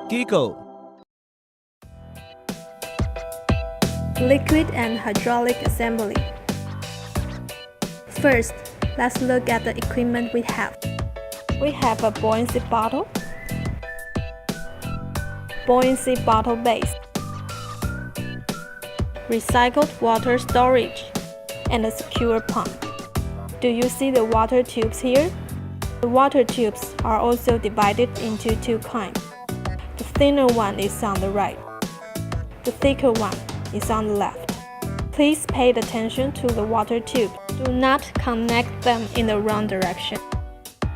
Gigo. Liquid and hydraulic assembly. First, let's look at the equipment we have. We have a buoyancy bottle, buoyancy bottle base, recycled water storage, and a secure pump. Do you see the water tubes here? The water tubes are also divided into two kinds. The thinner one is on the right. The thicker one is on the left. Please pay attention to the water tube. Do not connect them in the wrong direction.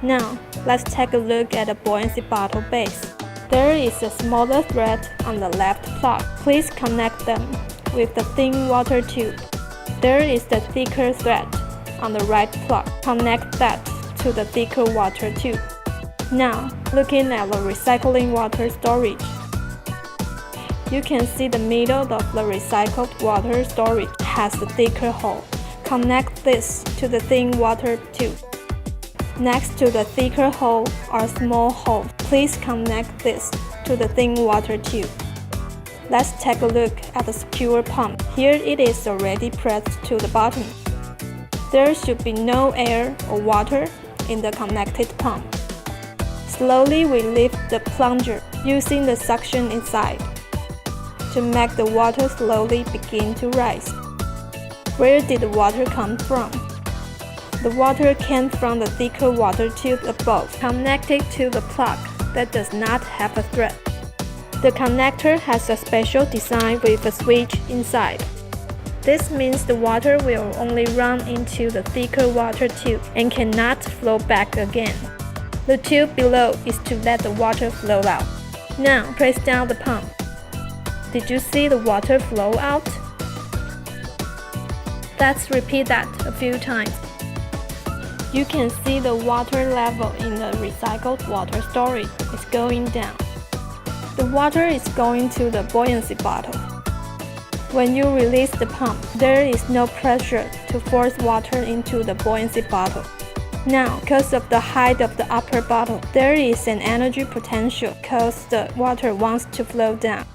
Now, let's take a look at the buoyancy bottle base. There is a smaller thread on the left plug. Please connect them with the thin water tube. There is the thicker thread on the right plug. Connect that to the thicker water tube. Now, looking at the recycling water storage. You can see the middle of the recycled water storage has a thicker hole. Connect this to the thin water tube. Next to the thicker hole are small holes. Please connect this to the thin water tube. Let's take a look at the secure pump. Here it is already pressed to the bottom. There should be no air or water in the connected pump. Slowly we lift the plunger using the suction inside to make the water slowly begin to rise. Where did the water come from? The water came from the thicker water tube above, connected to the plug that does not have a thread. The connector has a special design with a switch inside. This means the water will only run into the thicker water tube and cannot flow back again. The tube below is to let the water flow out. Now press down the pump. Did you see the water flow out? Let's repeat that a few times. You can see the water level in the recycled water storage is going down. The water is going to the buoyancy bottle. When you release the pump, there is no pressure to force water into the buoyancy bottle. Now, because of the height of the upper bottle, there is an energy potential because the water wants to flow down.